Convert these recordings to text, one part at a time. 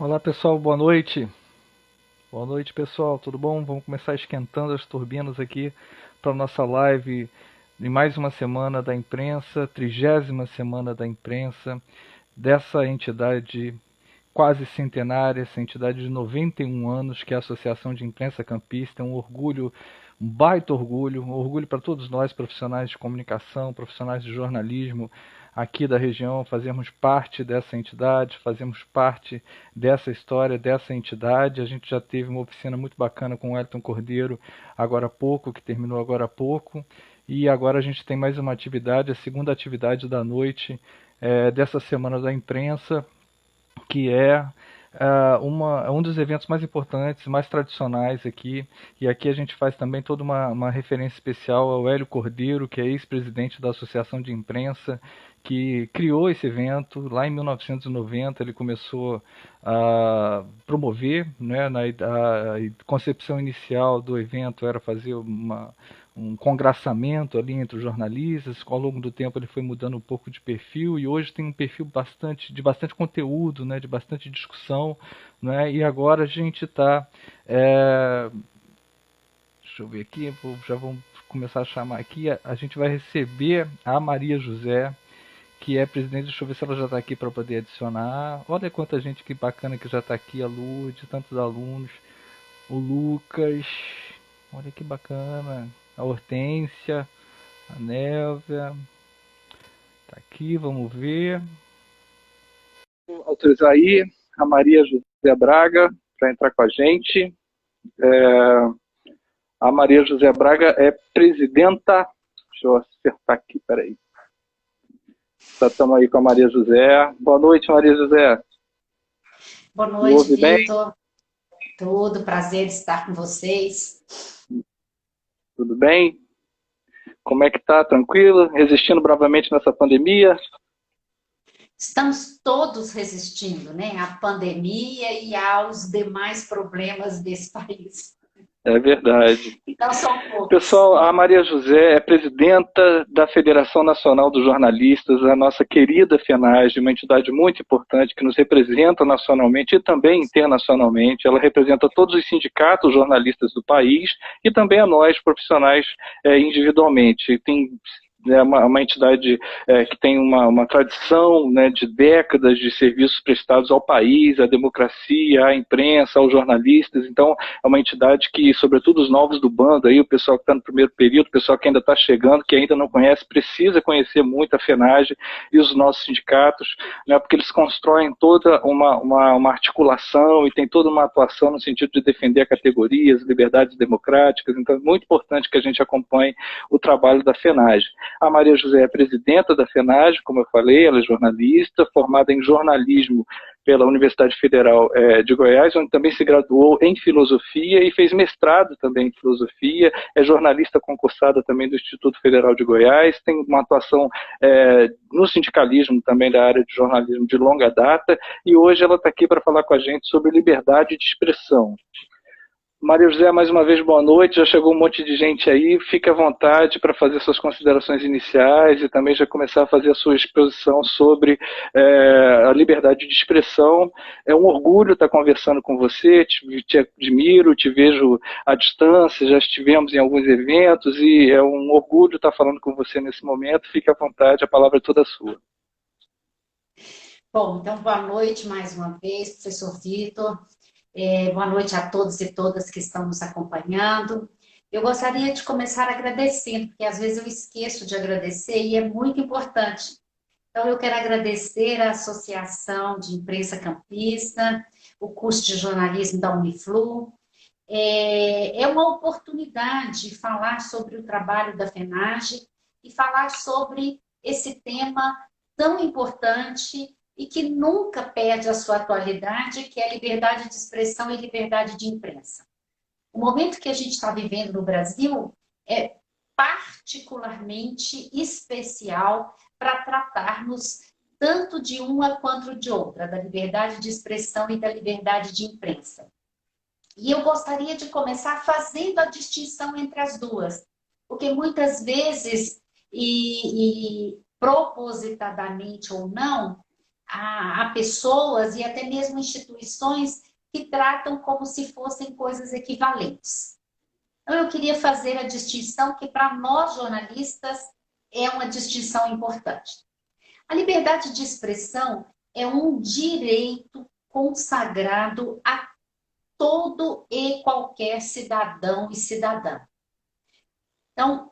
Olá pessoal, boa noite. Boa noite pessoal, tudo bom? Vamos começar esquentando as turbinas aqui para nossa live de mais uma semana da imprensa, 30ª semana da imprensa, dessa entidade quase centenária, essa entidade de 91 anos, que é a Associação de Imprensa Campista. É um orgulho, um baita orgulho, um orgulho para todos nós, profissionais de comunicação, profissionais de jornalismo aqui da região, fazermos parte dessa entidade, fazemos parte dessa história, dessa entidade. A gente já teve uma oficina muito bacana com o Elton Cordeiro agora há pouco, que terminou agora há pouco, e agora a gente tem mais uma atividade, a segunda atividade da noite dessa Semana da Imprensa, que é um dos eventos mais importantes, mais tradicionais aqui. E aqui a gente faz também toda uma referência especial ao Hélio Cordeiro, que é ex-presidente da Associação de Imprensa, que criou esse evento lá em 1990. Ele começou a promover, né, a concepção inicial do evento era fazer um congraçamento ali entre os jornalistas. Ao longo do tempo ele foi mudando um pouco de perfil e hoje tem um perfil de bastante conteúdo, né, de bastante discussão, né, e agora a gente está, deixa eu ver aqui, já vamos começar a chamar aqui, a gente vai receber a Maria José, que é presidente. Deixa eu ver se ela já está aqui para poder adicionar. Olha quanta gente que bacana que já está aqui, a Lourdes, tantos alunos, o Lucas, olha que bacana, a Hortência, a Névia, tá aqui, vamos ver. Vou autorizar aí a Maria José Braga para entrar com a gente. A Maria José Braga é presidenta. Deixa eu acertar aqui, peraí. Estamos aí com a Maria José. Boa noite, Maria José. Boa Me noite, ouve bem? Vitor. Tudo, prazer estar com vocês. Tudo bem? Como é que tá? Tranquilo? Resistindo bravamente nessa pandemia? Estamos todos resistindo, né, à pandemia e aos demais problemas desse país. É verdade. Não são poucos. Pessoal, a Maria José é presidenta da Federação Nacional dos Jornalistas, a nossa querida FENAGE, uma entidade muito importante que nos representa nacionalmente e também internacionalmente. Ela representa todos os sindicatos jornalistas do país e também a nós, profissionais, individualmente. Tem uma entidade que tem uma tradição, né, de décadas de serviços prestados ao país, à democracia, à imprensa, aos jornalistas. Então, é uma entidade que, sobretudo os novos do bando, aí, o pessoal que está no primeiro período, o pessoal que ainda está chegando, que ainda não conhece, precisa conhecer muito a FENAGE e os nossos sindicatos, né, porque eles constroem toda uma articulação e tem toda uma atuação no sentido de defender a categoria, as liberdades democráticas. Então, é muito importante que a gente acompanhe o trabalho da FENAGE. A Maria José é presidenta da FENAGE, como eu falei, ela é jornalista, formada em jornalismo pela Universidade Federal de Goiás, onde também se graduou em filosofia e fez mestrado também em filosofia, é jornalista concursada também do Instituto Federal de Goiás, tem uma atuação no sindicalismo também da área de jornalismo de longa data, e hoje ela está aqui para falar com a gente sobre liberdade de expressão. Maria José, mais uma vez, boa noite. Já chegou um monte de gente aí. Fique à vontade para fazer suas considerações iniciais e também já começar a fazer a sua exposição sobre a liberdade de expressão. É um orgulho estar conversando com você, te admiro, te vejo à distância, já estivemos em alguns eventos e é um orgulho estar falando com você nesse momento. Fique à vontade, a palavra é toda sua. Bom, então boa noite mais uma vez, professor Vitor. Boa noite a todos e todas que estão nos acompanhando. Eu gostaria de começar agradecendo, porque às vezes eu esqueço de agradecer e é muito importante. Então, eu quero agradecer à Associação de Imprensa Campista, o curso de jornalismo da Uniflu. É uma oportunidade de falar sobre o trabalho da FENAGE e falar sobre esse tema tão importante e que nunca perde a sua atualidade, que é a liberdade de expressão e liberdade de imprensa. O momento que a gente está vivendo no Brasil é particularmente especial para tratarmos tanto de uma quanto de outra, da liberdade de expressão e da liberdade de imprensa. E eu gostaria de começar fazendo a distinção entre as duas, porque muitas vezes, e propositadamente ou não, a pessoas e até mesmo instituições que tratam como se fossem coisas equivalentes. Então, eu queria fazer a distinção que, para nós jornalistas, é uma distinção importante. A liberdade de expressão é um direito consagrado a todo e qualquer cidadão e cidadã. Então,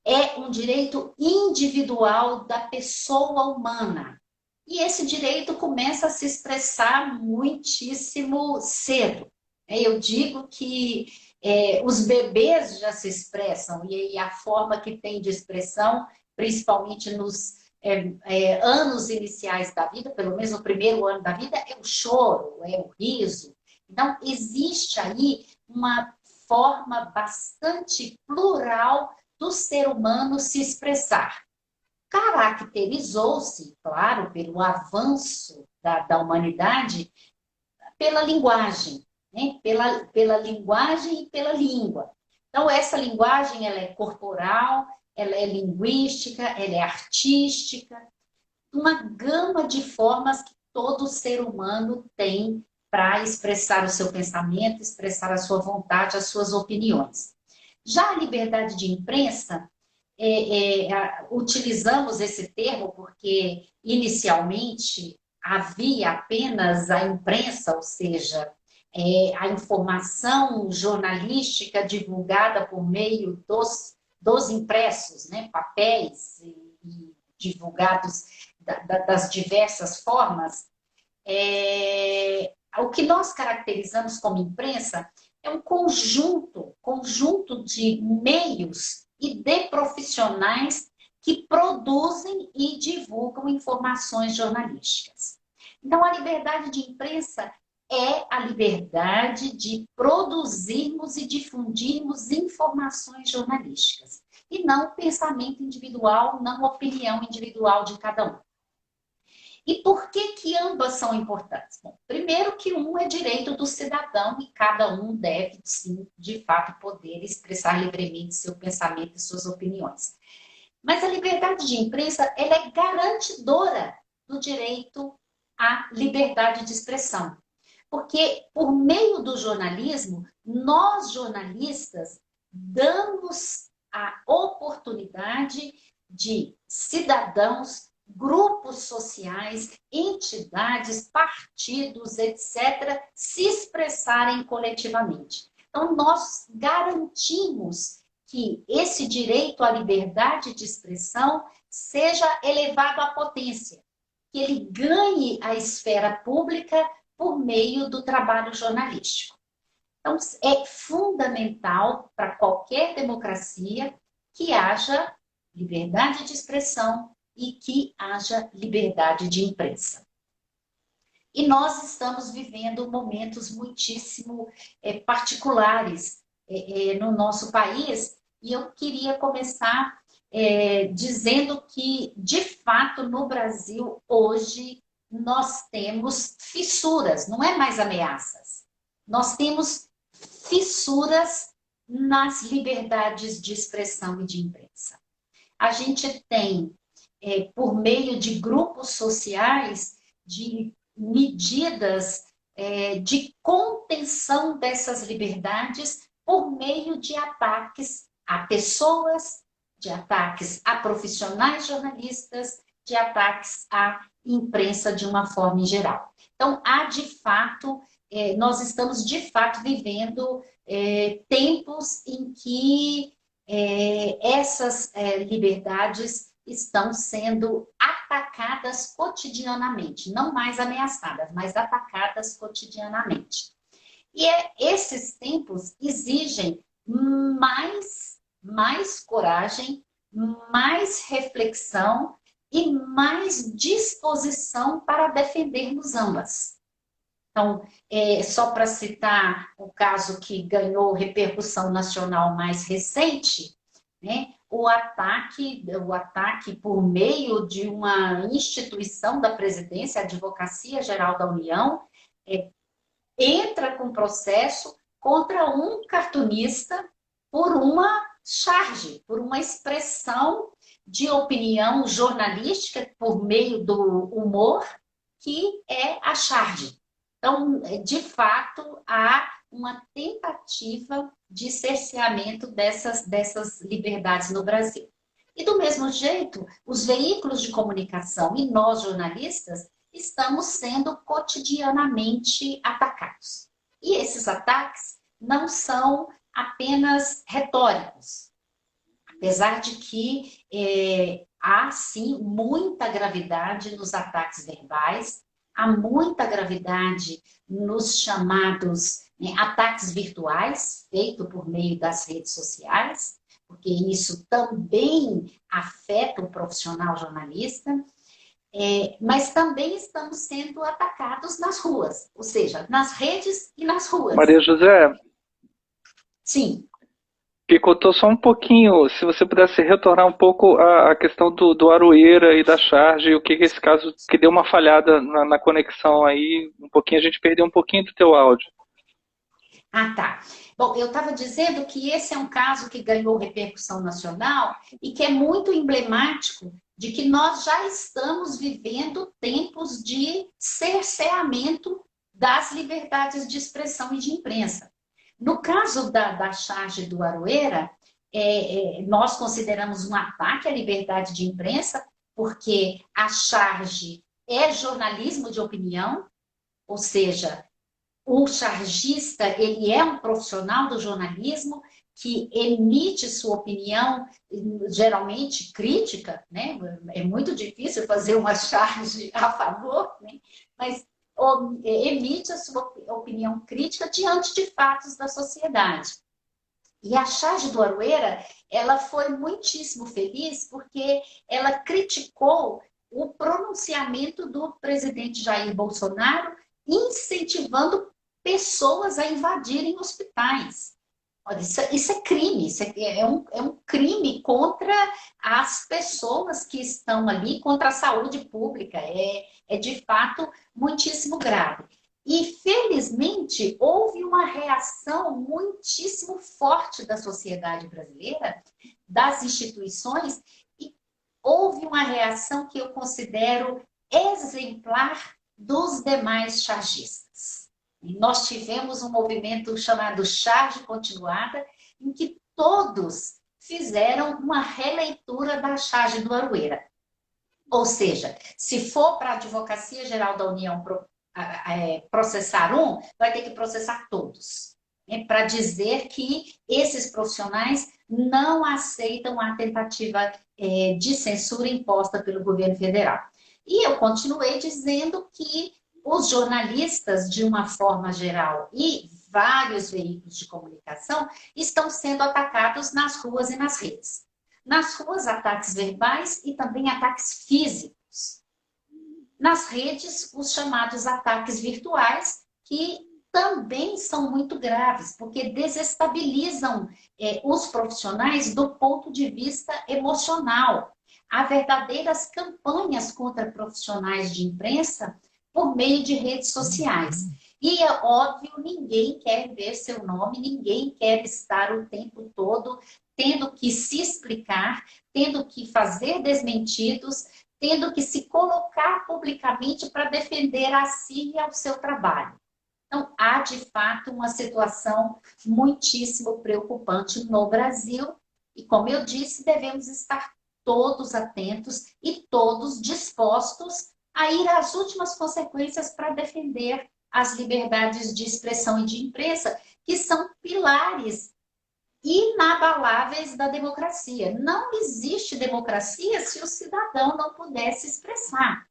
é um direito individual da pessoa humana. E esse direito começa a se expressar muitíssimo cedo. Eu digo que os bebês já se expressam, e a forma que tem de expressão, principalmente nos anos iniciais da vida, pelo menos no primeiro ano da vida, é o choro, é o riso. Então, existe aí uma forma bastante plural do ser humano se expressar. Caracterizou-se, claro, pelo avanço da humanidade, pela linguagem, né? pela linguagem e pela língua. Então, essa linguagem ela é corporal, ela é linguística, ela é artística, uma gama de formas que todo ser humano tem para expressar o seu pensamento, expressar a sua vontade, as suas opiniões. Já a liberdade de imprensa, utilizamos esse termo porque, inicialmente, havia apenas a imprensa, ou seja, a informação jornalística divulgada por meio dos impressos, né, papéis e divulgados das diversas formas. O que nós caracterizamos como imprensa é um conjunto de meios e de profissionais que produzem e divulgam informações jornalísticas. Então, a liberdade de imprensa é a liberdade de produzirmos e difundirmos informações jornalísticas, e não pensamento individual, não opinião individual de cada um. E por que ambas são importantes? Bom, primeiro que um é direito do cidadão e cada um deve, sim, de fato, poder expressar livremente seu pensamento e suas opiniões. Mas a liberdade de imprensa, ela é garantidora do direito à liberdade de expressão. Porque, por meio do jornalismo, nós, jornalistas, damos a oportunidade de cidadãos, grupos sociais, entidades, partidos, etc., se expressarem coletivamente. Então, nós garantimos que esse direito à liberdade de expressão seja elevado à potência, que ele ganhe a esfera pública por meio do trabalho jornalístico. Então, é fundamental para qualquer democracia que haja liberdade de expressão e que haja liberdade de imprensa. E nós estamos vivendo momentos muitíssimo particulares no nosso país, e eu queria começar dizendo que, de fato, no Brasil, hoje, nós temos fissuras, não é mais ameaças. Nós temos fissuras nas liberdades de expressão e de imprensa. A gente tem, por meio de grupos sociais, de medidas de contenção dessas liberdades por meio de ataques a pessoas, de ataques a profissionais jornalistas, de ataques à imprensa de uma forma em geral. Então, nós estamos de fato vivendo tempos em que essas liberdades estão sendo atacadas cotidianamente, não mais ameaçadas, mas atacadas cotidianamente. E esses tempos exigem mais coragem, mais reflexão e mais disposição para defendermos ambas. Então, só para citar o caso que ganhou repercussão nacional mais recente, né, o ataque por meio de uma instituição da presidência, a Advocacia Geral da União, entra com processo contra um cartunista por uma charge, por uma expressão de opinião jornalística por meio do humor, que é a charge. Então, de fato, há uma tentativa de cerceamento dessas liberdades no Brasil. E do mesmo jeito, os veículos de comunicação e nós, jornalistas, estamos sendo cotidianamente atacados. E esses ataques não são apenas retóricos, apesar de que há, sim, muita gravidade nos ataques verbais, há muita gravidade nos chamados ataques virtuais, feitos por meio das redes sociais, porque isso também afeta o profissional jornalista, mas também estamos sendo atacados nas ruas, ou seja, nas redes e nas ruas. Maria José, sim, picotou só um pouquinho, se você pudesse retornar um pouco a questão do Aroeira e da charge, o que esse caso que deu uma falhada na conexão aí, um pouquinho, a gente perdeu um pouquinho do teu áudio. Ah, tá. Bom, eu estava dizendo que esse é um caso que ganhou repercussão nacional e que é muito emblemático de que nós já estamos vivendo tempos de cerceamento das liberdades de expressão e de imprensa. No caso da charge do Aroeira, nós consideramos um ataque à liberdade de imprensa, porque a charge é jornalismo de opinião, ou seja, o chargista, ele é um profissional do jornalismo que emite sua opinião, geralmente crítica, né? É muito difícil fazer uma charge a favor, né? Mas emite a sua opinião crítica diante de fatos da sociedade. E a charge do Aroeira, ela foi muitíssimo feliz porque ela criticou o pronunciamento do presidente Jair Bolsonaro incentivando pessoas a invadirem hospitais. Olha, isso é crime, isso é um crime contra as pessoas que estão ali, contra a saúde pública. É de fato muitíssimo grave. E, felizmente, houve uma reação muitíssimo forte da sociedade brasileira, das instituições, e houve uma reação que eu considero exemplar dos demais chargistas. E nós tivemos um movimento chamado Charge Continuada, em que todos fizeram uma releitura da charge do Aroeira. Ou seja, se for para a Advocacia Geral da União processar um, vai ter que processar todos. Para dizer que esses profissionais não aceitam a tentativa de censura imposta pelo governo federal. E eu continuei dizendo que os jornalistas, de uma forma geral, e vários veículos de comunicação, estão sendo atacados nas ruas e nas redes. Nas ruas, ataques verbais e também ataques físicos. Nas redes, os chamados ataques virtuais, que também são muito graves, porque desestabilizam os profissionais do ponto de vista emocional. Há verdadeiras campanhas contra profissionais de imprensa por meio de redes sociais. E é óbvio, ninguém quer ver seu nome, ninguém quer estar o tempo todo tendo que se explicar, tendo que fazer desmentidos, tendo que se colocar publicamente para defender a si e ao seu trabalho. Então, há de fato uma situação muitíssimo preocupante no Brasil e, como eu disse, devemos estar todos atentos e todos dispostos a ir às últimas consequências para defender as liberdades de expressão e de imprensa, que são pilares inabaláveis da democracia. Não existe democracia se o cidadão não puder se expressar.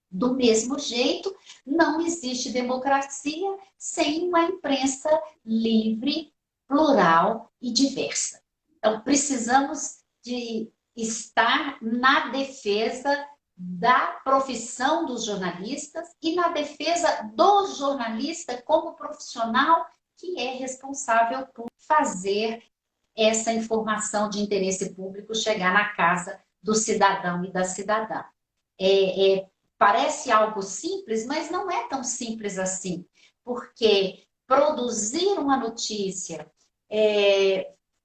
Do mesmo jeito, não existe democracia sem uma imprensa livre, plural e diversa. Então, precisamos de estar na defesa da profissão dos jornalistas e na defesa do jornalista como profissional que é responsável por fazer essa informação de interesse público chegar na casa do cidadão e da cidadã. Parece algo simples, mas não é tão simples assim, porque produzir uma notícia,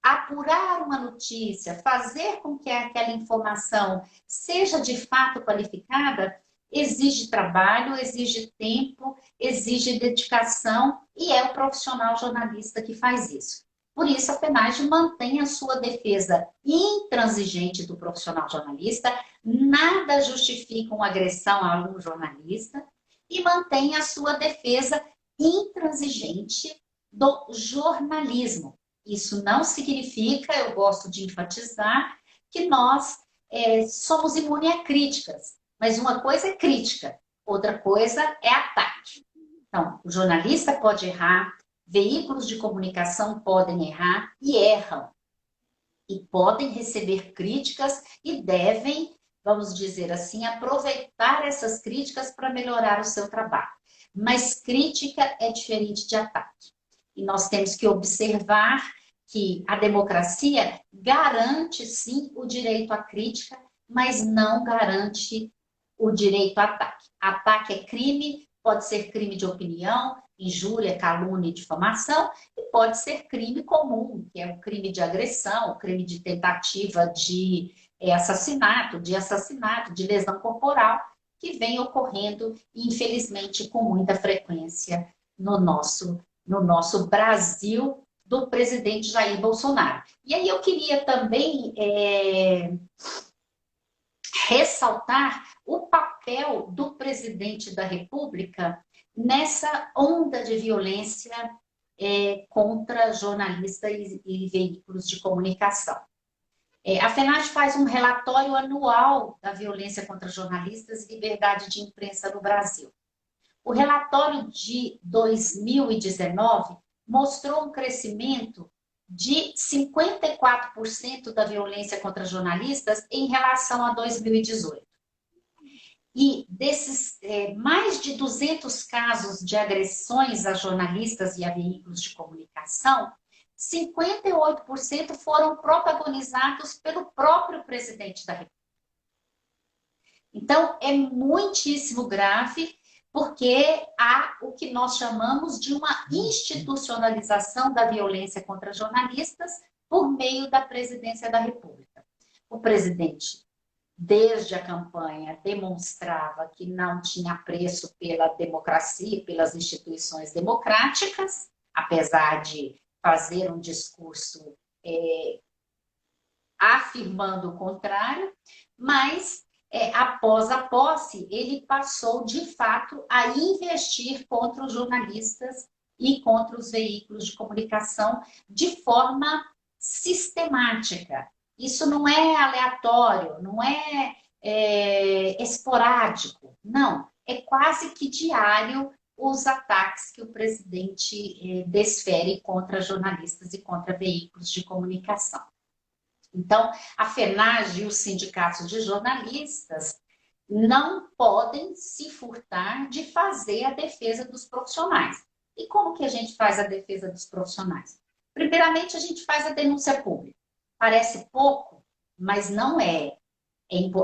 apurar uma notícia, fazer com que aquela informação seja de fato qualificada, exige trabalho, exige tempo, exige dedicação, e é o profissional jornalista que faz isso. Por isso, a FENAGE mantém a sua defesa intransigente do profissional jornalista, nada justifica uma agressão a um jornalista, e mantém a sua defesa intransigente do jornalismo. Isso não significa, eu gosto de enfatizar, que nós somos imunes a críticas. Mas uma coisa é crítica, outra coisa é ataque. Então, o jornalista pode errar, veículos de comunicação podem errar e erram. E podem receber críticas e devem, vamos dizer assim, aproveitar essas críticas para melhorar o seu trabalho. Mas crítica é diferente de ataque. E nós temos que observar que a democracia garante, sim, o direito à crítica, mas não garante o direito ao ataque. Ataque é crime, pode ser crime de opinião, injúria, calúnia e difamação, e pode ser crime comum, que é o crime de agressão, o crime de tentativa de assassinato, de lesão corporal, que vem ocorrendo, infelizmente, com muita frequência no nosso Brasil do presidente Jair Bolsonaro. E aí eu queria também ressaltar o papel do presidente da República nessa onda de violência contra jornalistas e veículos de comunicação. A FENAGE faz um relatório anual da violência contra jornalistas e liberdade de imprensa no Brasil. O relatório de 2019 mostrou um crescimento de 54% da violência contra jornalistas em relação a 2018. E desses mais de 200 casos de agressões a jornalistas e a veículos de comunicação, 58% foram protagonizados pelo próprio presidente da República. Então, é muitíssimo grave, porque há o que nós chamamos de uma institucionalização da violência contra jornalistas por meio da presidência da República. O presidente, desde a campanha, demonstrava que não tinha apreço pela democracia e pelas instituições democráticas, apesar de fazer um discurso afirmando o contrário, mas após a posse, ele passou, de fato, a investir contra os jornalistas e contra os veículos de comunicação de forma sistemática. Isso não é aleatório, não é esporádico, não. É quase que diário os ataques que o presidente desfere contra jornalistas e contra veículos de comunicação. Então, a FENAGE e os sindicatos de jornalistas não podem se furtar de fazer a defesa dos profissionais. E como que a gente faz a defesa dos profissionais? Primeiramente, a gente faz a denúncia pública. Parece pouco, mas não é.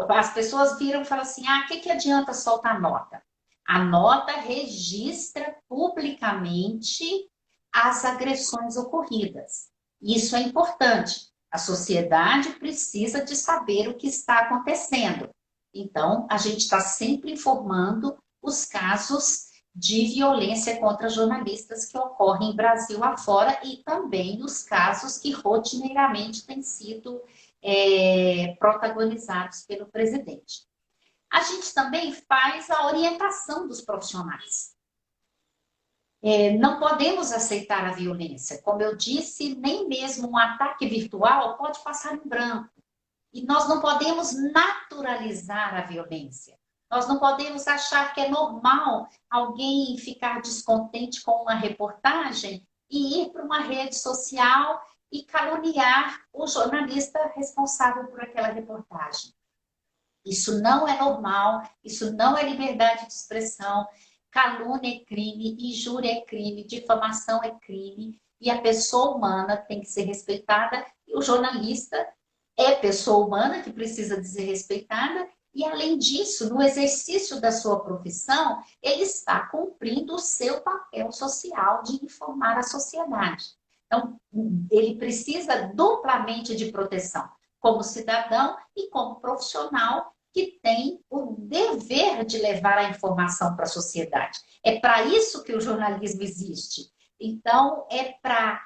As pessoas viram e falam assim, o que adianta soltar nota? A nota registra publicamente as agressões ocorridas. Isso é importante. A sociedade precisa de saber o que está acontecendo. Então, a gente está sempre informando os casos de violência contra jornalistas que ocorrem Brasil afora e também os casos que rotineiramente têm sido protagonizados pelo presidente. A gente também faz a orientação dos profissionais. Não podemos aceitar a violência. Como eu disse, nem mesmo um ataque virtual pode passar em branco. E nós não podemos naturalizar a violência. Nós não podemos achar que é normal alguém ficar descontente com uma reportagem e ir para uma rede social e caluniar o jornalista responsável por aquela reportagem. Isso não é normal, isso não é liberdade de expressão. Calúnia é crime, injúria é crime, difamação é crime, e a pessoa humana tem que ser respeitada, e o jornalista é pessoa humana que precisa de ser respeitada, e além disso, no exercício da sua profissão, ele está cumprindo o seu papel social de informar a sociedade. Então, ele precisa duplamente de proteção, como cidadão e como profissional que tem o dever de levar a informação para a sociedade. É para isso que o jornalismo existe. Então, é para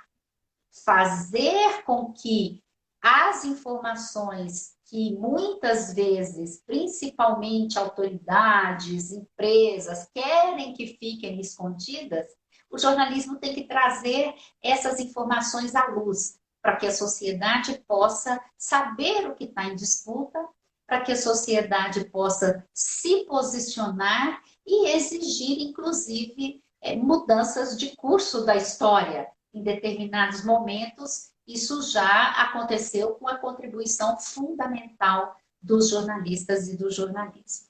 fazer com que as informações que muitas vezes, principalmente autoridades, empresas, querem que fiquem escondidas, o jornalismo tem que trazer essas informações à luz, para que a sociedade possa saber o que está em disputa, para que a sociedade possa se posicionar e exigir, inclusive, mudanças de curso da história. Em determinados momentos, isso já aconteceu com a contribuição fundamental dos jornalistas e do jornalismo.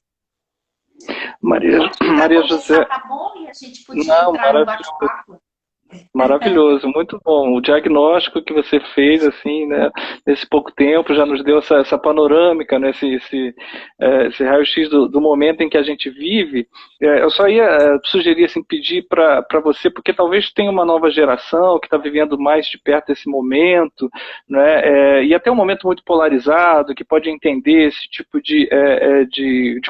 Maria José. Tá bom? E a gente podia entrar no bate-papo. Maravilhoso, muito bom. O diagnóstico que você fez, assim, né, nesse pouco tempo, já nos deu essa panorâmica, né, esse raio-x do momento em que a gente vive. Eu só ia sugerir, assim, pedir para você, porque talvez tenha uma nova geração que está vivendo mais de perto esse momento, né, e até um momento muito polarizado, que pode entender esse tipo de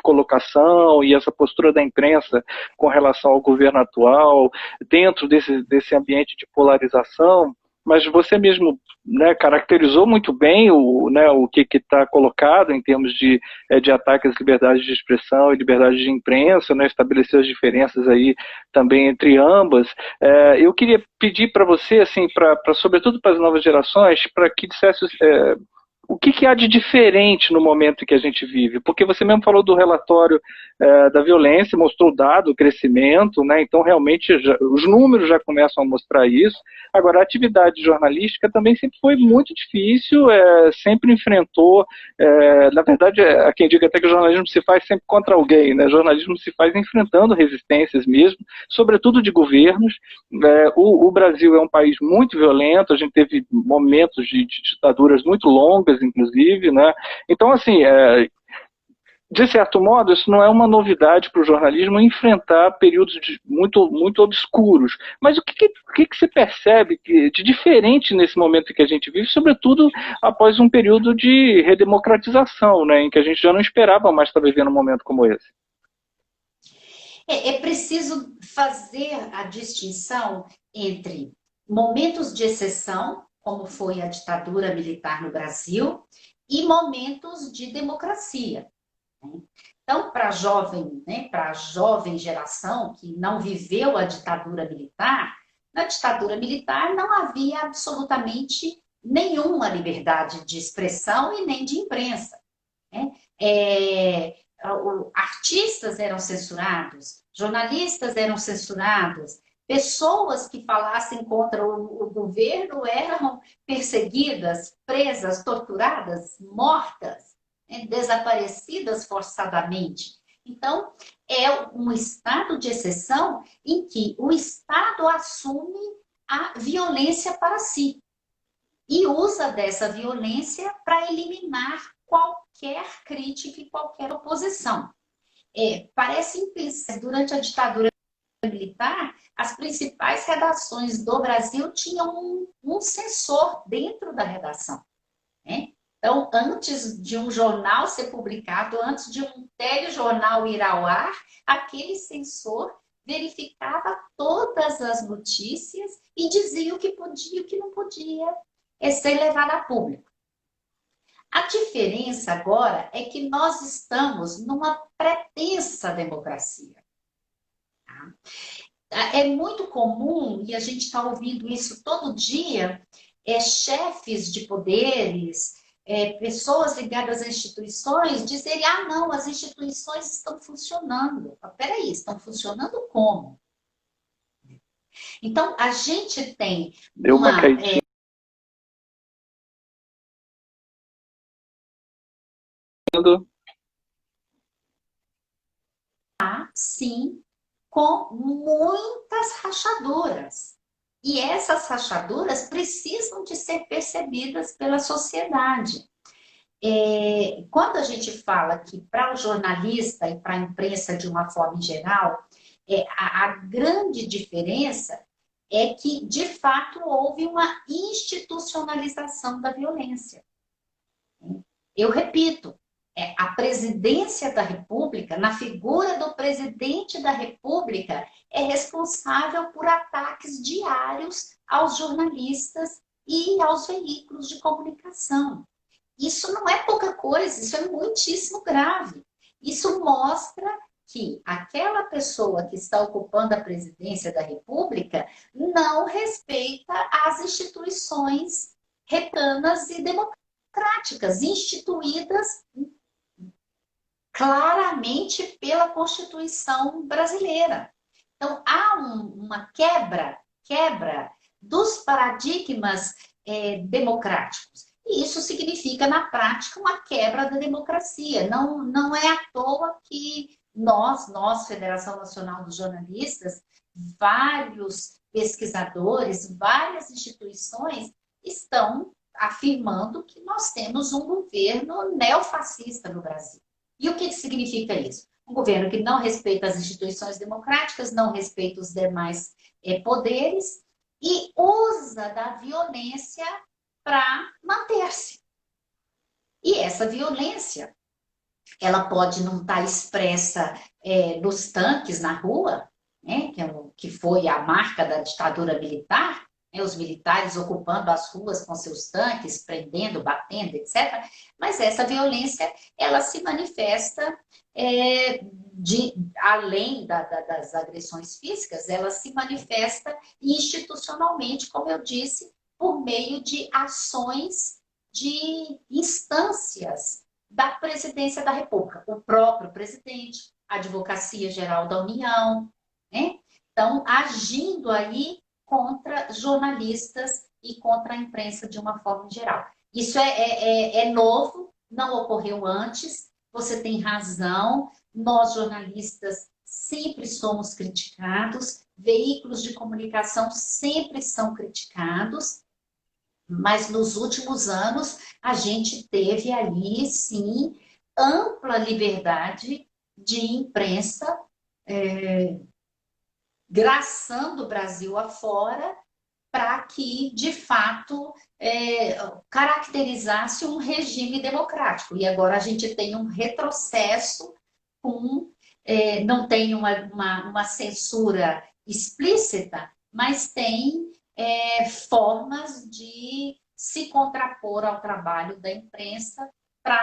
colocação e essa postura da imprensa com relação ao governo atual, dentro desse ambiente de polarização, mas você mesmo, né, caracterizou muito bem o que está colocado em termos de ataque às liberdades de expressão e liberdade de imprensa, né, estabeleceu as diferenças aí também entre ambas. Eu queria pedir para você, assim, sobretudo para as novas gerações, para que dissesse o que há de diferente no momento em que a gente vive? Porque você mesmo falou do relatório da violência, mostrou o dado, o crescimento, né? Então realmente os números já começam a mostrar isso. Agora, a atividade jornalística também sempre foi muito difícil, sempre enfrentou, na verdade, há quem diga até que o jornalismo se faz sempre contra alguém, né? O jornalismo se faz enfrentando resistências mesmo, sobretudo de governos. O Brasil é um país muito violento, a gente teve momentos de ditaduras muito longas, inclusive, né? Então, assim, de certo modo, isso não é uma novidade para o jornalismo enfrentar períodos muito, muito obscuros. Mas o que se percebe de diferente nesse momento que a gente vive, sobretudo após um período de redemocratização, né, em que a gente já não esperava mais estar vivendo um momento como esse? É preciso fazer a distinção entre momentos de exceção, como foi a ditadura militar no Brasil, e momentos de democracia. Então, para a jovem geração que não viveu a ditadura militar, na ditadura militar não havia absolutamente nenhuma liberdade de expressão e nem de imprensa. Né? Artistas eram censurados, jornalistas eram censurados, pessoas que falassem contra o governo eram perseguidas, presas, torturadas, mortas, desaparecidas forçadamente. Então, é um estado de exceção em que o Estado assume a violência para si e usa dessa violência para eliminar qualquer crítica e qualquer oposição. Parece impensável, durante a ditadura militar, as principais redações do Brasil tinham um censor dentro da redação. Né? Então, antes de um jornal ser publicado, antes de um telejornal ir ao ar, aquele censor verificava todas as notícias e dizia o que podia e o que não podia ser levado a público. A diferença agora é que nós estamos numa pretensa democracia. É muito comum, e a gente está ouvindo isso todo dia, chefes de poderes, pessoas ligadas a instituições dizerem, não, as instituições estão funcionando. Peraí, estão funcionando como? Então, a gente tem uma sim, com muitas rachaduras. E essas rachaduras precisam de ser percebidas pela sociedade. Quando a gente fala que para o jornalista e para a imprensa de uma forma geral, a grande diferença é que, de fato, houve uma institucionalização da violência. Eu repito, A presidência da República, na figura do presidente da República, é responsável por ataques diários aos jornalistas e aos veículos de comunicação. Isso não é pouca coisa, isso é muitíssimo grave. Isso mostra que aquela pessoa que está ocupando a presidência da República não respeita as instituições republicanas e democráticas, instituídas claramente pela Constituição brasileira. Então, há uma quebra dos paradigmas democráticos. E isso significa, na prática, uma quebra da democracia. Não é à toa que nós, Federação Nacional dos Jornalistas, vários pesquisadores, várias instituições estão afirmando que nós temos um governo neofascista no Brasil. E o que significa isso? Um governo que não respeita as instituições democráticas, não respeita os demais poderes e usa da violência para manter-se. E essa violência, ela pode não estar expressa nos tanques na rua, né, que foi a marca da ditadura militar, né, os militares ocupando as ruas com seus tanques, prendendo, batendo, etc. Mas essa violência, ela se manifesta, além das agressões físicas, ela se manifesta institucionalmente, como eu disse, por meio de ações de instâncias da presidência da República, o próprio presidente, a Advocacia Geral da União, né? Então, agindo aí contra jornalistas e contra a imprensa de uma forma geral. Isso é novo, não ocorreu antes, você tem razão, nós jornalistas sempre somos criticados, veículos de comunicação sempre são criticados, mas nos últimos anos a gente teve ali, sim, ampla liberdade de imprensa, graçando o Brasil afora, para que, de fato, caracterizasse um regime democrático. E agora a gente tem um retrocesso, não tem uma censura explícita, mas tem formas de se contrapor ao trabalho da imprensa para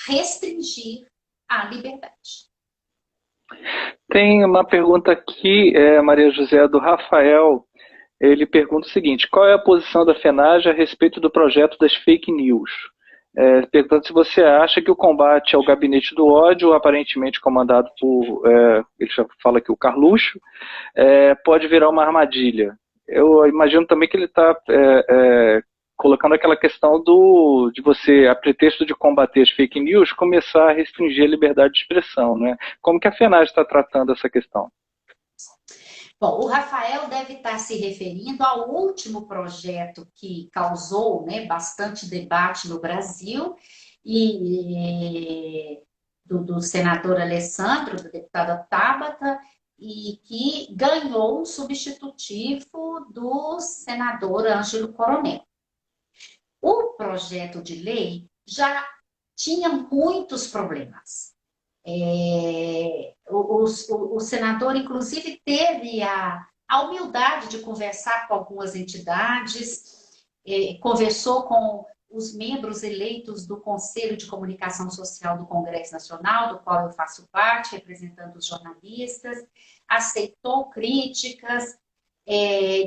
restringir a liberdade. Tem uma pergunta aqui, Maria José, do Rafael. Ele pergunta o seguinte: qual é a posição da FENAGE a respeito do projeto das fake news? Perguntando se você acha que o combate ao gabinete do ódio, aparentemente comandado por, ele já fala aqui, o Carluxo, pode virar uma armadilha. Eu imagino também que ele está colocando aquela questão de você, a pretexto de combater as fake news, começar a restringir a liberdade de expressão, né? Como que a FENAGE está tratando essa questão? Bom, o Rafael deve estar se referindo ao último projeto que causou, né, bastante debate no Brasil, e do senador Alessandro, do deputado Tabata, e que ganhou um substitutivo do senador Ângelo Coronel. O projeto de lei já tinha muitos problemas. O senador, inclusive, teve a humildade de conversar com algumas entidades, conversou com os membros eleitos do Conselho de Comunicação Social do Congresso Nacional, do qual eu faço parte, representando os jornalistas, aceitou críticas,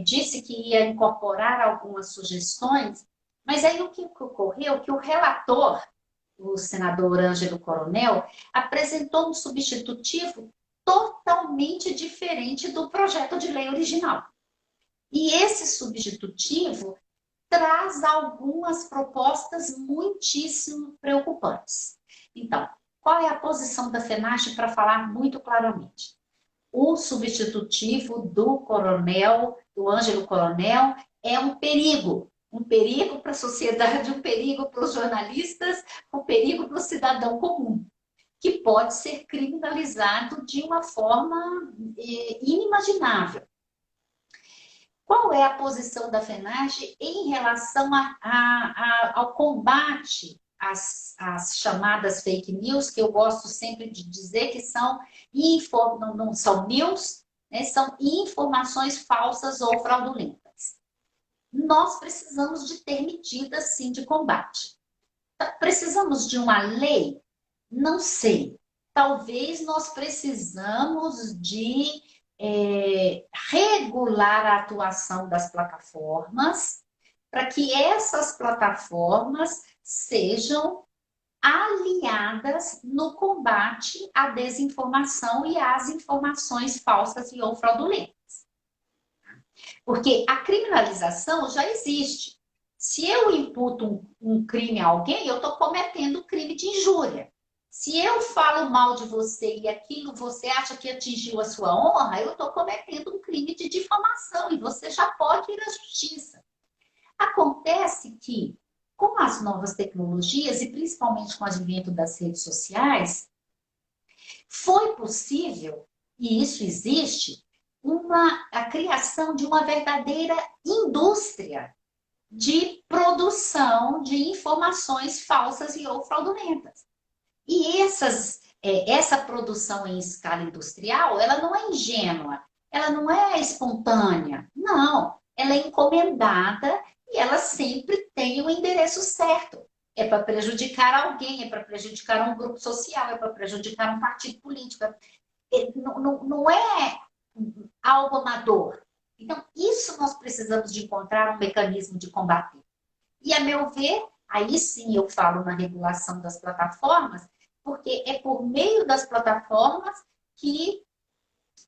disse que ia incorporar algumas sugestões, mas aí o que ocorreu? Que o relator, o senador Ângelo Coronel, apresentou um substitutivo totalmente diferente do projeto de lei original. E esse substitutivo traz algumas propostas muitíssimo preocupantes. Então, qual é a posição da FENAGE para falar muito claramente? O substitutivo do coronel, do Ângelo Coronel, é um perigo para a sociedade, um perigo para os jornalistas, um perigo para o cidadão comum, que pode ser criminalizado de uma forma inimaginável. Qual é a posição da FENAGE em relação ao combate as chamadas fake news, que eu gosto sempre de dizer que são não são news, né, são informações falsas ou fraudulentas. Nós precisamos de ter medidas, sim, de combate. Precisamos de uma lei? Não sei. Talvez nós precisamos de regular a atuação das plataformas para que essas plataformas sejam aliadas no combate à desinformação e às informações falsas e ou fraudulentas. Porque a criminalização já existe. Se eu imputo um crime a alguém, eu estou cometendo crime de injúria. Se eu falo mal de você e aquilo você acha que atingiu a sua honra, eu estou cometendo um crime de difamação e você já pode ir à justiça. Acontece que, com as novas tecnologias e principalmente com o advento das redes sociais, foi possível, e isso existe, a criação de uma verdadeira indústria de produção de informações falsas e ou fraudulentas. E essa produção em escala industrial, ela não é ingênua, ela não é espontânea, não. Ela é encomendada e ela sempre tem o endereço certo. É para prejudicar alguém, é para prejudicar um grupo social, é para prejudicar um partido político. Não é algo amador. Então, isso nós precisamos de encontrar um mecanismo de combater. E, a meu ver, aí sim eu falo na regulação das plataformas, porque é por meio das plataformas que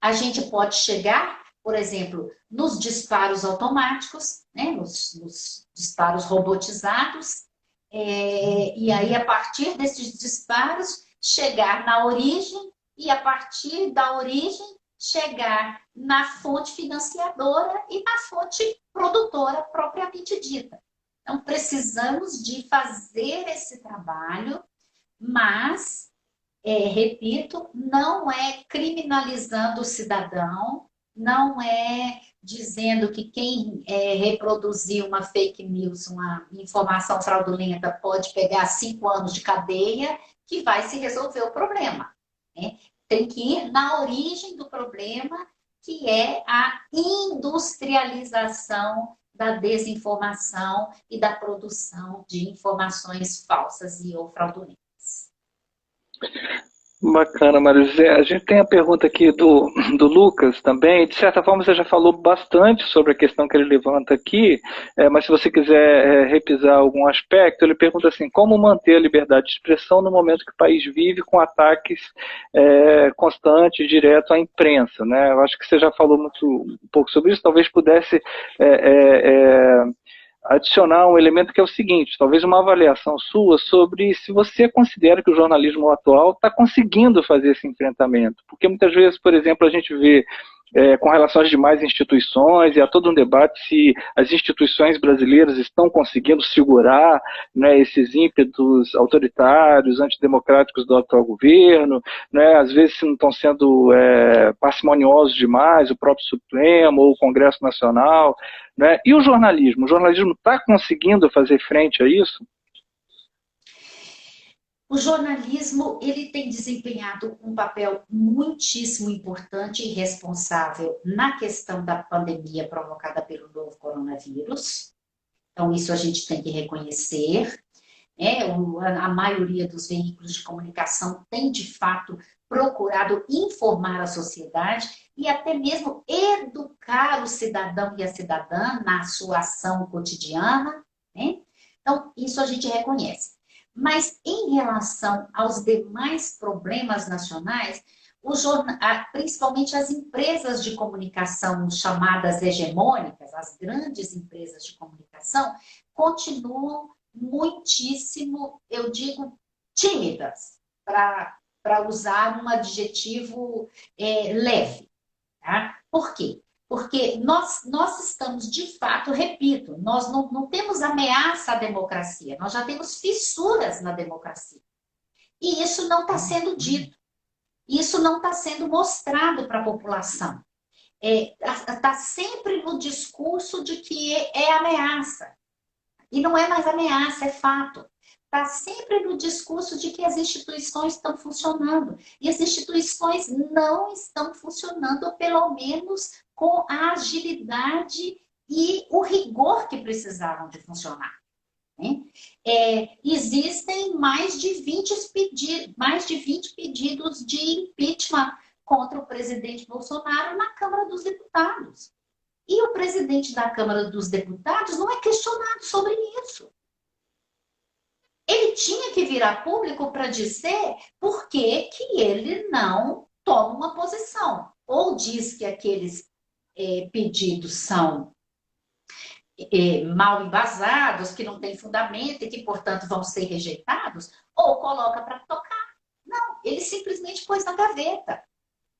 a gente pode chegar, por exemplo, nos disparos automáticos, né, nos disparos robotizados, e aí, a partir desses disparos, chegar na origem e, a partir da origem, chegar na fonte financiadora e na fonte produtora propriamente dita. Então, precisamos de fazer esse trabalho, mas, repito, não é criminalizando o cidadão, não é dizendo que quem reproduzir uma fake news, uma informação fraudulenta, pode pegar 5 anos de cadeia, que vai se resolver o problema, né? Tem que ir na origem do problema, que é a industrialização da desinformação e da produção de informações falsas e ou fraudulentas. Bacana, Marizé. A gente tem a pergunta aqui do Lucas também. De certa forma, você já falou bastante sobre a questão que ele levanta aqui, mas se você quiser repisar algum aspecto, ele pergunta assim: como manter a liberdade de expressão no momento que o país vive com ataques constantes, direto à imprensa, né? Eu acho que você já falou um pouco sobre isso, talvez pudesse adicionar um elemento que é o seguinte, talvez uma avaliação sua sobre se você considera que o jornalismo atual está conseguindo fazer esse enfrentamento. Porque muitas vezes, por exemplo, a gente vê com relação às demais instituições, e há todo um debate se as instituições brasileiras estão conseguindo segurar, né, esses ímpetos autoritários, antidemocráticos do atual governo, né, às vezes se não estão sendo parcimoniosos demais, o próprio Supremo ou o Congresso Nacional, né? E o jornalismo? O jornalismo está conseguindo fazer frente a isso? O jornalismo, ele tem desempenhado um papel muitíssimo importante e responsável na questão da pandemia provocada pelo novo coronavírus. Então, isso a gente tem que reconhecer. A maioria dos veículos de comunicação tem, de fato, procurado informar a sociedade e até mesmo educar o cidadão e a cidadã na sua ação cotidiana, né? Então, isso a gente reconhece. Mas, em relação aos demais problemas nacionais, principalmente as empresas de comunicação chamadas hegemônicas, as grandes empresas de comunicação, continuam muitíssimo, eu digo, tímidas, para usar um adjetivo leve. Tá? Por quê? Porque nós estamos, de fato, repito, nós não temos ameaça à democracia, nós já temos fissuras na democracia. E isso não está sendo dito. Isso não está sendo mostrado para a população. Está sempre no discurso de que é ameaça. E não é mais ameaça, é fato. está sempre no discurso de que as instituições estão funcionando. E as instituições não estão funcionando, ou pelo menos com a agilidade e o rigor que precisavam de funcionar. Né? Existem mais de 20 pedidos de impeachment contra o presidente Bolsonaro na Câmara dos Deputados. E o presidente da Câmara dos Deputados não é questionado sobre isso. Ele tinha que vir a público para dizer por que ele não toma uma posição. Ou diz que aqueles pedidos são mal embasados, que não têm fundamento e que, portanto, vão ser rejeitados, ou coloca para tocar. Não, ele simplesmente pôs na gaveta.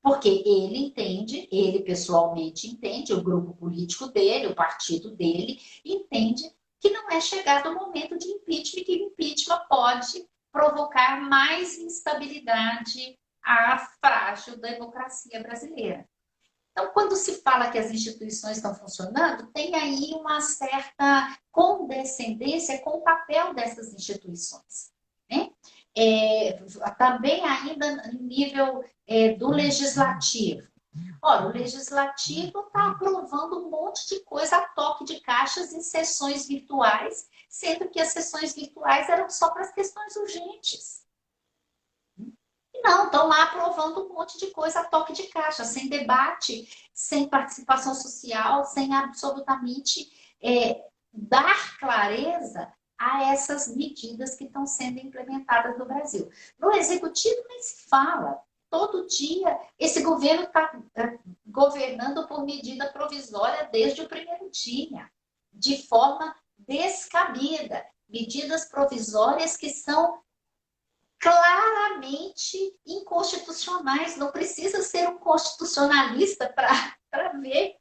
Porque ele entende, ele pessoalmente entende, o grupo político dele, o partido dele, entende que não é chegado o momento de impeachment, que o impeachment pode provocar mais instabilidade à frágil democracia brasileira. Então, quando se fala que as instituições estão funcionando, tem aí uma certa condescendência com o papel dessas instituições. Né? Também ainda no nível do legislativo. Olha, o legislativo está aprovando um monte de coisa a toque de caixas em sessões virtuais, sendo que as sessões virtuais eram só para as questões urgentes. Não, estão lá aprovando um monte de coisa a toque de caixa, sem debate, sem participação social, sem absolutamente dar clareza a essas medidas que estão sendo implementadas no Brasil. No Executivo nem se fala. Todo dia, esse governo está governando por medida provisória desde o primeiro dia, de forma descabida. Medidas provisórias que são claramente inconstitucionais. Não precisa ser um constitucionalista para ver.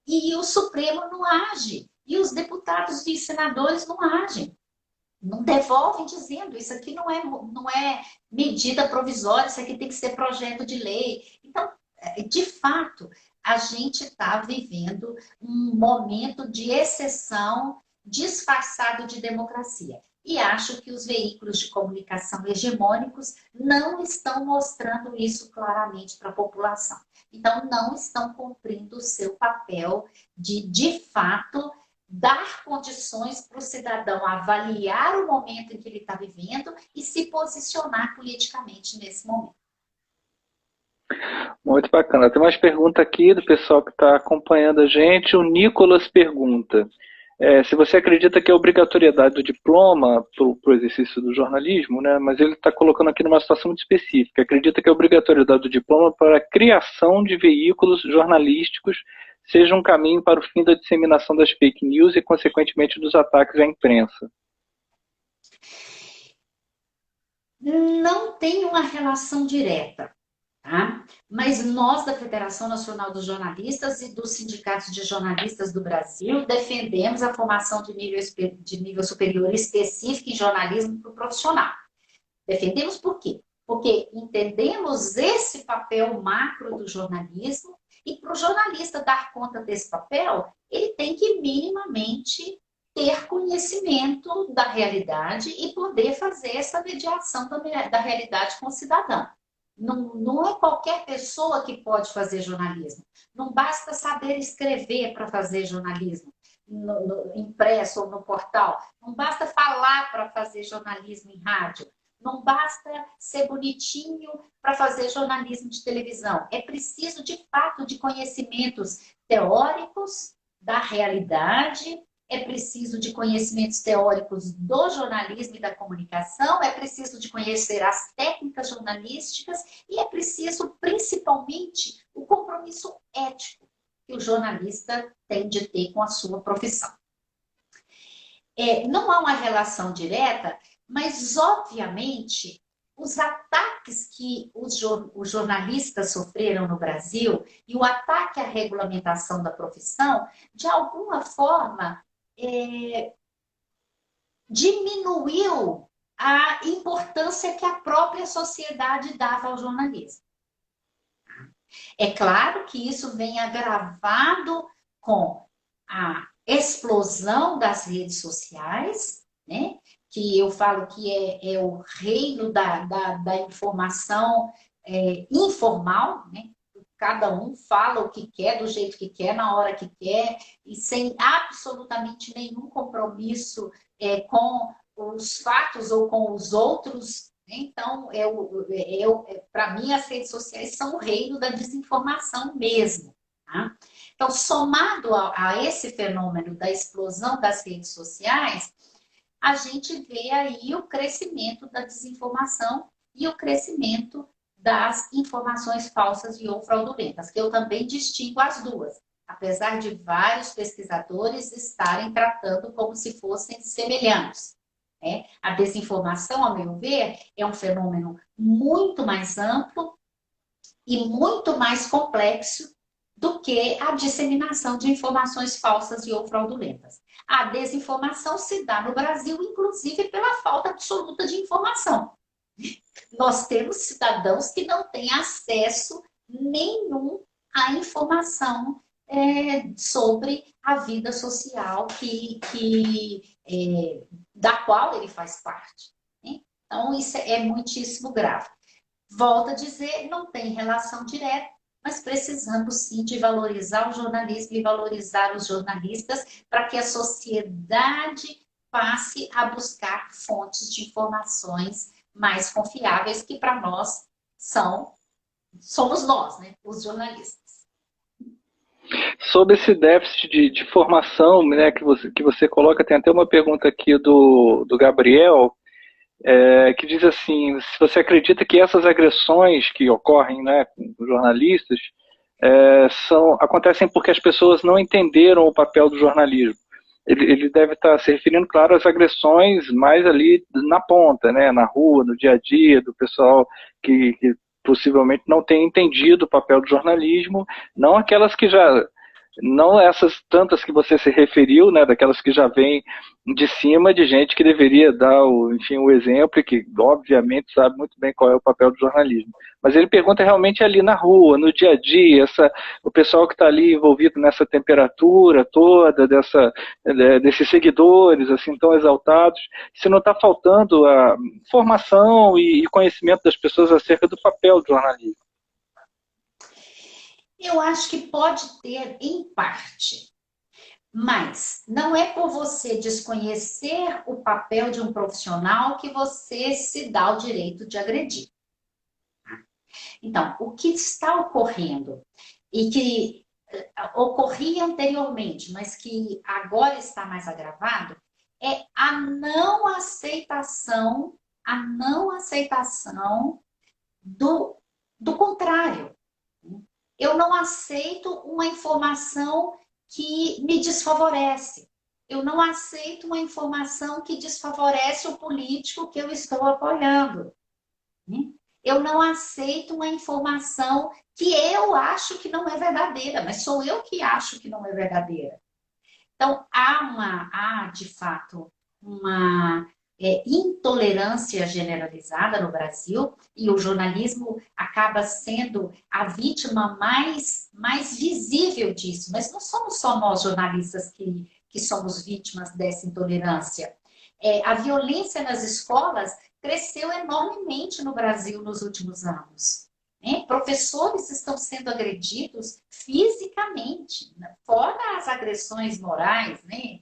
E o Supremo não age. E os deputados e senadores não agem. Não devolvem dizendo, isso aqui não é medida provisória, isso aqui tem que ser projeto de lei. Então, de fato, a gente está vivendo um momento de exceção disfarçado de democracia. E acho que os veículos de comunicação hegemônicos não estão mostrando isso claramente para a população. Então, não estão cumprindo o seu papel de fato, dar condições para o cidadão avaliar o momento em que ele está vivendo e se posicionar politicamente nesse momento. Muito bacana. Tem umas perguntas aqui do pessoal que está acompanhando a gente. O Nicolas pergunta se você acredita que a obrigatoriedade do diploma para o exercício do jornalismo, né, mas ele está colocando aqui numa situação muito específica. Acredita que a obrigatoriedade do diploma para a criação de veículos jornalísticos seja um caminho para o fim da disseminação das fake news e, consequentemente, dos ataques à imprensa? Não tem uma relação direta, tá? Mas nós, da Federação Nacional dos Jornalistas e dos sindicatos de jornalistas do Brasil, defendemos a formação de nível superior específico em jornalismo para o profissional. Defendemos por quê? Porque entendemos esse papel macro do jornalismo. E para o jornalista dar conta desse papel, ele tem que minimamente ter conhecimento da realidade e poder fazer essa mediação da realidade com o cidadão. Não é qualquer pessoa que pode fazer jornalismo. Não basta saber escrever para fazer jornalismo, no impresso ou no portal. Não basta falar para fazer jornalismo em rádio. Não basta ser bonitinho para fazer jornalismo de televisão. É preciso, de fato, de conhecimentos teóricos da realidade, é preciso de conhecimentos teóricos do jornalismo e da comunicação, é preciso de conhecer as técnicas jornalísticas e é preciso, principalmente, o compromisso ético que o jornalista tem de ter com a sua profissão. Não há uma relação direta, mas, obviamente, os ataques que os jornalistas sofreram no Brasil e o ataque à regulamentação da profissão, de alguma forma, diminuiu a importância que a própria sociedade dava ao jornalismo. É claro que isso vem agravado com a explosão das redes sociais, né? que eu falo que é o reino da informação informal, né? Cada um fala o que quer, do jeito que quer, na hora que quer, e sem absolutamente nenhum compromisso com os fatos ou com os outros. Então, para mim, as redes sociais são o reino da desinformação mesmo. Tá? Então, somado a esse fenômeno da explosão das redes sociais, a gente vê aí o crescimento da desinformação e o crescimento das informações falsas e ou fraudulentas, que eu também distingo as duas, apesar de vários pesquisadores estarem tratando como se fossem semelhantes. Né? A desinformação, ao meu ver, é um fenômeno muito mais amplo e muito mais complexo do que a disseminação de informações falsas e ou fraudulentas. A desinformação se dá no Brasil, inclusive, pela falta absoluta de informação. Nós temos cidadãos que não têm acesso nenhum à informação sobre a vida social da qual ele faz parte. Né? Então, isso é muitíssimo grave. Volto a dizer, não tem relação direta, mas precisamos sim de valorizar o jornalismo e valorizar os jornalistas para que a sociedade passe a buscar fontes de informações mais confiáveis, que para nós somos nós, né, os jornalistas. Sobre esse déficit de formação, né, que você coloca, tem até uma pergunta aqui do Gabriel, que diz assim, se você acredita que essas agressões que ocorrem, né, com jornalistas acontecem porque as pessoas não entenderam o papel do jornalismo. Ele deve estar se referindo, claro, às agressões mais ali na ponta, né, na rua, no dia a dia, do pessoal que possivelmente não tem entendido o papel do jornalismo, não aquelas que já... Não essas tantas que você se referiu, né, daquelas que já vêm de cima, de gente que deveria dar o exemplo e que obviamente sabe muito bem qual é o papel do jornalismo. Mas ele pergunta realmente ali na rua, no dia a dia, o pessoal que está ali envolvido nessa temperatura toda, desses seguidores assim tão exaltados, se não está faltando a formação e conhecimento das pessoas acerca do papel do jornalismo. Eu acho que pode ter em parte, mas não é por você desconhecer o papel de um profissional que você se dá o direito de agredir. Então, o que está ocorrendo e que ocorria anteriormente, mas que agora está mais agravado, é a não aceitação do contrário. Eu não aceito uma informação que me desfavorece. Eu não aceito uma informação que desfavorece o político que eu estou apoiando. Eu não aceito uma informação que eu acho que não é verdadeira, mas sou eu que acho que não é verdadeira. Então, há de fato, uma intolerância generalizada no Brasil, e o jornalismo acaba sendo a vítima mais visível disso. Mas não somos só nós jornalistas que somos vítimas dessa intolerância. A violência nas escolas cresceu enormemente no Brasil nos últimos anos. Professores estão sendo agredidos fisicamente, fora as agressões morais, né?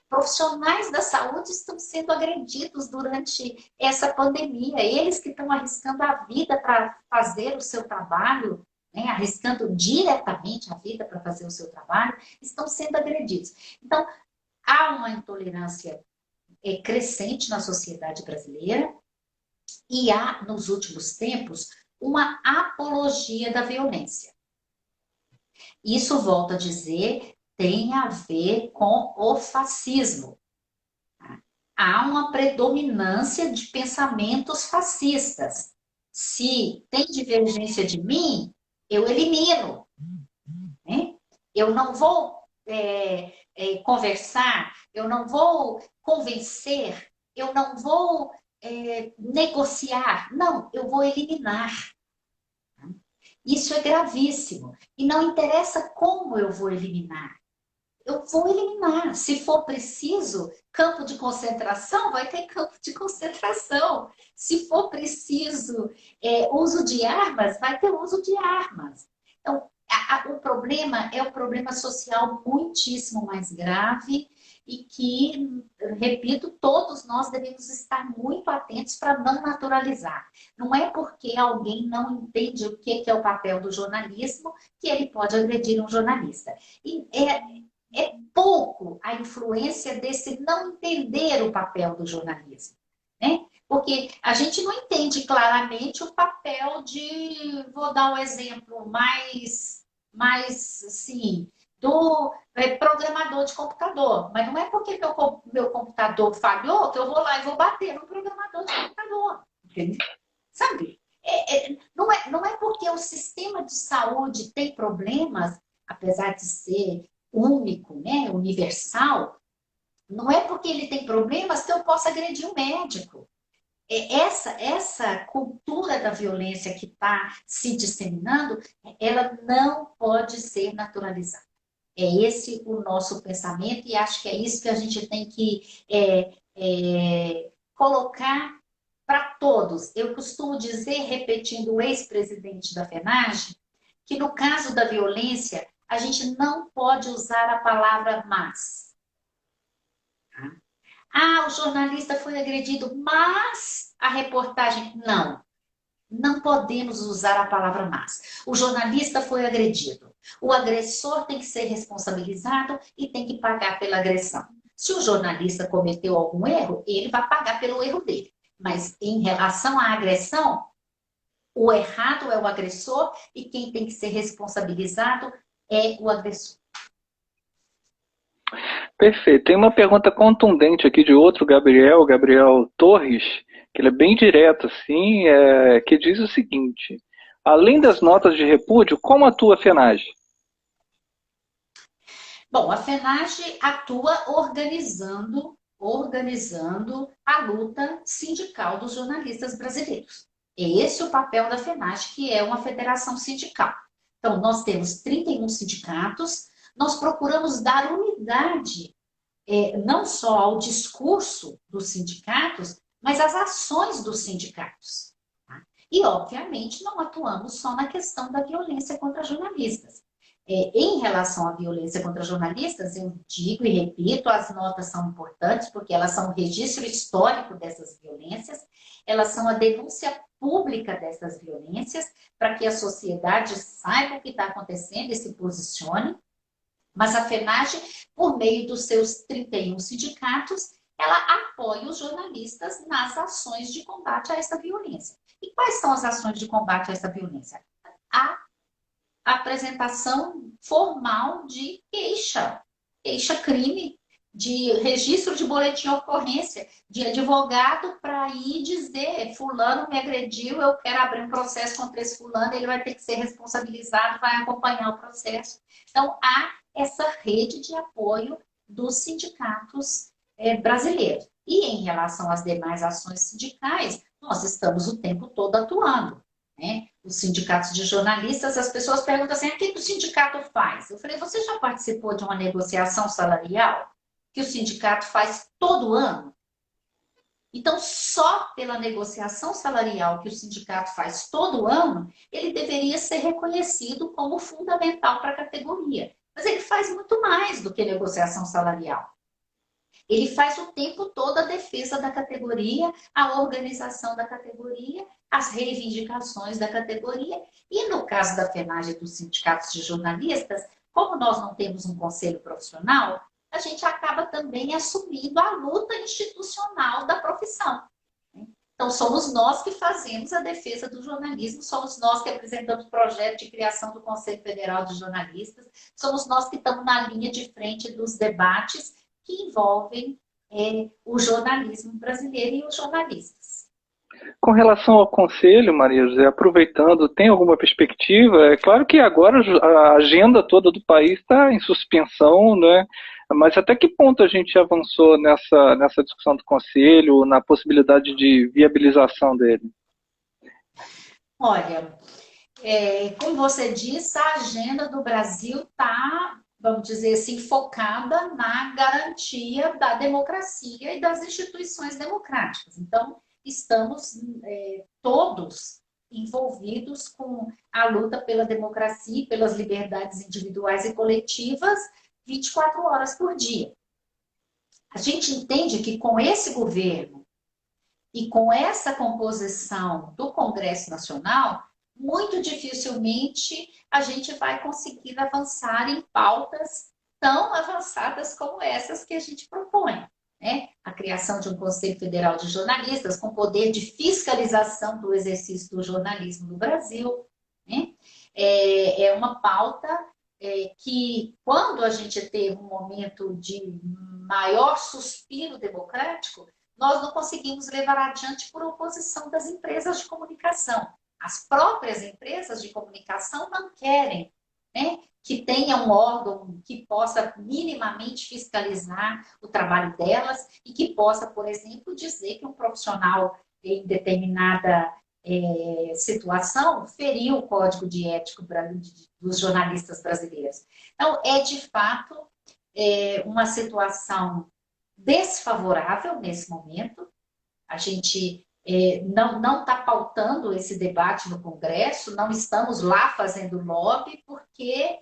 Profissionais da saúde estão sendo agredidos durante essa pandemia. Eles que estão arriscando a vida para fazer o seu trabalho, né? Arriscando diretamente a vida para fazer o seu trabalho, estão sendo agredidos. Então, há uma intolerância crescente na sociedade brasileira e há, nos últimos tempos, uma apologia da violência. Isso, volto a dizer, tem a ver com o fascismo. Há uma predominância de pensamentos fascistas. Se tem divergência de mim, eu elimino. Né? Eu não vou conversar, eu não vou convencer, eu não vou negociar. Não, eu vou eliminar. Isso é gravíssimo. E não interessa como eu vou eliminar. eu vou eliminar. Se for preciso, campo de concentração, vai ter campo de concentração. Se for preciso uso de armas, vai ter uso de armas. Então, o problema é um problema social muitíssimo mais grave e que, repito, todos nós devemos estar muito atentos para não naturalizar. Não é porque alguém não entende o que é o papel do jornalismo que ele pode agredir um jornalista. E é pouco a influência desse não entender o papel do jornalismo, né? Porque a gente não entende claramente o papel de, vou dar um exemplo mais assim, do programador de computador. Mas não é porque meu computador falhou que eu vou lá e vou bater no programador de computador. Entendeu? Sabe? Não é porque o sistema de saúde tem problemas, apesar de ser único, né, universal, não é porque ele tem problemas que eu possa agredir o médico. Essa cultura da violência que está se disseminando, ela não pode ser naturalizada. É esse o nosso pensamento e acho que é isso que a gente tem que colocar para todos. Eu costumo dizer, repetindo o ex-presidente da FENAGE, que no caso da violência, a gente não pode usar a palavra mas. Ah, o jornalista foi agredido, mas a reportagem... Não, não podemos usar a palavra mas. O jornalista foi agredido. O agressor tem que ser responsabilizado e tem que pagar pela agressão. Se o jornalista cometeu algum erro, ele vai pagar pelo erro dele. Mas em relação à agressão, o errado é o agressor e quem tem que ser responsabilizado é o agressor. Perfeito. Tem uma pergunta contundente aqui de outro Gabriel Torres, que ele é bem direto, assim, que diz o seguinte: além das notas de repúdio, como atua a FENAGE? Bom, a FENAGE atua organizando a luta sindical dos jornalistas brasileiros. É esse o papel da FENAGE, que é uma federação sindical. Então, nós temos 31 sindicatos, nós procuramos dar unidade, não só ao discurso dos sindicatos, mas às ações dos sindicatos. Tá? E, obviamente, não atuamos só na questão da violência contra jornalistas. Em relação à violência contra jornalistas, eu digo e repito, as notas são importantes porque elas são um registro histórico dessas violências, elas são a denúncia pública dessas violências, para que a sociedade saiba o que está acontecendo e se posicione. Mas a FENAGE, por meio dos seus 31 sindicatos, ela apoia os jornalistas nas ações de combate a essa violência. E quais são as ações de combate a essa violência? A apresentação formal de queixa-crime, de registro de boletim de ocorrência, de advogado para ir dizer, fulano me agrediu, eu quero abrir um processo contra esse fulano, ele vai ter que ser responsabilizado, vai acompanhar o processo. Então, há essa rede de apoio dos sindicatos brasileiros. E em relação às demais ações sindicais, nós estamos o tempo todo atuando. Né? Os sindicatos de jornalistas, as pessoas perguntam assim, o que o sindicato faz? Eu falei, você já participou de uma negociação salarial que o sindicato faz todo ano? Então, só pela negociação salarial que o sindicato faz todo ano, ele deveria ser reconhecido como fundamental para a categoria. Mas ele faz muito mais do que negociação salarial. Ele faz o tempo todo a defesa da categoria, a organização da categoria, as reivindicações da categoria. E no caso da FENAGE e dos sindicatos de jornalistas, como nós não temos um conselho profissional, a gente acaba também assumindo a luta institucional da profissão. Então, somos nós que fazemos a defesa do jornalismo, somos nós que apresentamos o projeto de criação do Conselho Federal de Jornalistas, somos nós que estamos na linha de frente dos debates que envolvem o jornalismo brasileiro e os jornalistas. Com relação ao Conselho, Maria José, aproveitando, tem alguma perspectiva? É claro que agora a agenda toda do país está em suspensão, né? Mas até que ponto a gente avançou nessa discussão do Conselho, na possibilidade de viabilização dele? Olha, como você disse, a agenda do Brasil está vamos dizer assim, focada na garantia da democracia e das instituições democráticas. Então, estamos todos envolvidos com a luta pela democracia e pelas liberdades individuais e coletivas 24 horas por dia. A gente entende que com esse governo e com essa composição do Congresso Nacional, muito dificilmente a gente vai conseguir avançar em pautas tão avançadas como essas que a gente propõe, né? A criação de um Conselho Federal de Jornalistas com poder de fiscalização do exercício do jornalismo no Brasil, né? É uma pauta que, quando a gente teve um momento de maior suspiro democrático, nós não conseguimos levar adiante por oposição das empresas de comunicação. As próprias empresas de comunicação não querem, né, que tenha um órgão que possa minimamente fiscalizar o trabalho delas e que possa, por exemplo, dizer que um profissional em determinada situação feriu o código de ético dos jornalistas brasileiros. Então, é de fato uma situação desfavorável nesse momento. A gente não está pautando esse debate no Congresso, não estamos lá fazendo lobby, porque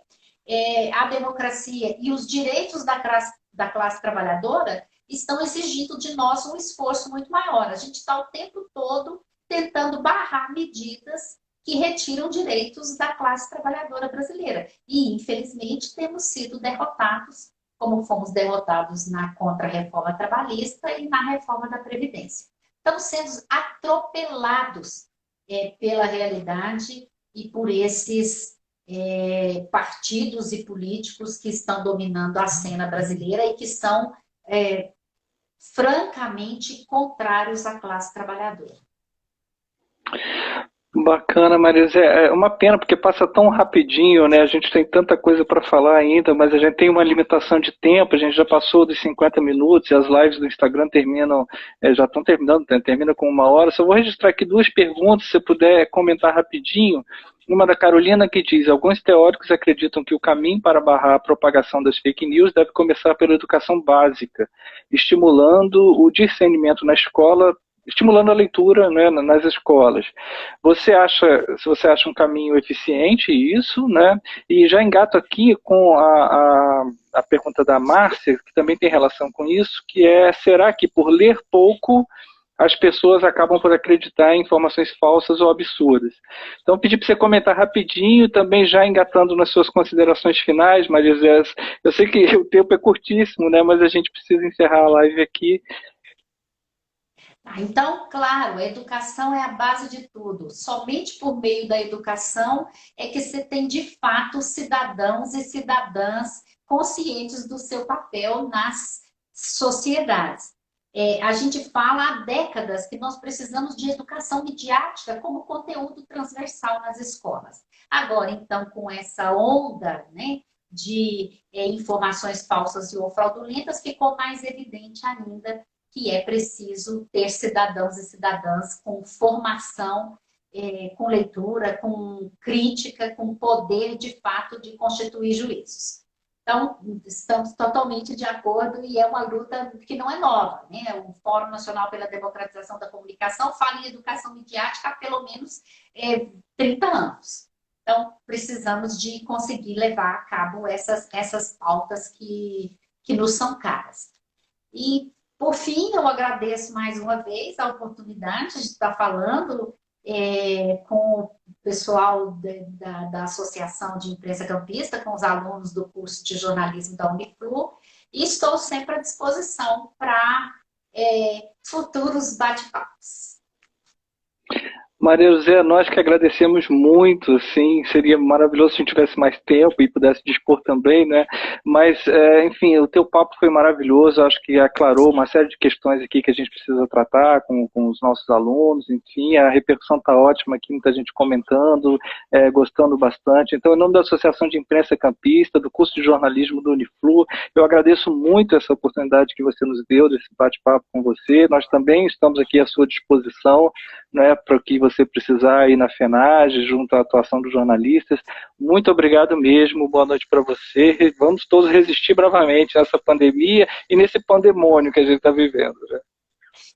a democracia e os direitos da classe trabalhadora estão exigindo de nós um esforço muito maior. A gente está o tempo todo tentando barrar medidas que retiram direitos da classe trabalhadora brasileira. E, infelizmente, temos sido derrotados, como fomos derrotados na contra-reforma trabalhista e na reforma da Previdência. Estamos sendo atropelados pela realidade e por esses partidos e políticos que estão dominando a cena brasileira e que são francamente contrários à classe trabalhadora. Bacana, Marisa. É uma pena porque passa tão rapidinho, né? A gente tem tanta coisa para falar ainda, mas a gente tem uma limitação de tempo. A gente já passou dos 50 minutos e as lives do Instagram terminam, já estão terminando, termina com 1 hora. Só vou registrar aqui 2 perguntas, se você puder comentar rapidinho. Uma da Carolina, que diz: alguns teóricos acreditam que o caminho para barrar a propagação das fake news deve começar pela educação básica, estimulando o discernimento na escola, estimulando a leitura, né, nas escolas. Se você acha um caminho eficiente isso, né? E já engato aqui com a pergunta da Márcia, que também tem relação com isso, que é: será que por ler pouco as pessoas acabam por acreditar em informações falsas ou absurdas? Então, pedi para você comentar rapidinho, também já engatando nas suas considerações finais, Maria Zé. Eu sei que o tempo é curtíssimo, né, mas a gente precisa encerrar a live aqui. Então, claro, a educação é a base de tudo. Somente por meio da educação é que você tem, de fato, cidadãos e cidadãs conscientes do seu papel nas sociedades. A gente fala há décadas que nós precisamos de educação midiática como conteúdo transversal nas escolas. Agora, então, com essa onda, né, de informações falsas ou fraudulentas, ficou mais evidente ainda que é preciso ter cidadãos e cidadãs com formação, com leitura, com crítica, com poder, de fato, de constituir juízos. Então, estamos totalmente de acordo e é uma luta que não é nova, né? O Fórum Nacional pela Democratização da Comunicação fala em educação midiática há pelo menos 30 anos. Então, precisamos de conseguir levar a cabo essas pautas que nos são caras. E, por fim, eu agradeço mais uma vez a oportunidade de estar falando com o pessoal da Associação de Imprensa Campista, com os alunos do curso de jornalismo da Uniflu, e estou sempre à disposição para futuros bate-papos. Maria José, nós que agradecemos muito, assim, seria maravilhoso se a gente tivesse mais tempo e pudesse dispor também, né? Mas, enfim, o teu papo foi maravilhoso, acho que aclarou uma série de questões aqui que a gente precisa tratar com os nossos alunos, enfim, a repercussão está ótima aqui, muita gente comentando, gostando bastante. Então, em nome da Associação de Imprensa Campista, do curso de jornalismo do Uniflu, eu agradeço muito essa oportunidade que você nos deu, desse bate-papo com você. Nós também estamos aqui à sua disposição né, para o que você precisar aí na FENAGE, junto à atuação dos jornalistas. Muito obrigado mesmo, boa noite para você. Vamos todos resistir bravamente nessa pandemia e nesse pandemônio que a gente está vivendo, né?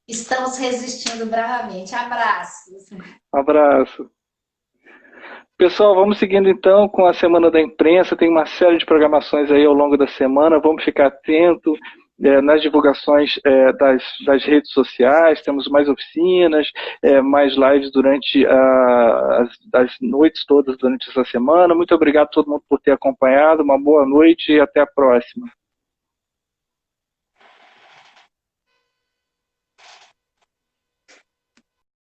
Estamos resistindo bravamente. Abraços. Um abraço. Pessoal, vamos seguindo então com a Semana da Imprensa, tem uma série de programações aí ao longo da semana, vamos ficar atentos nas divulgações das redes sociais, temos mais oficinas, mais lives durante as noites todas durante essa semana. Muito obrigado a todo mundo por ter acompanhado, uma boa noite e até a próxima.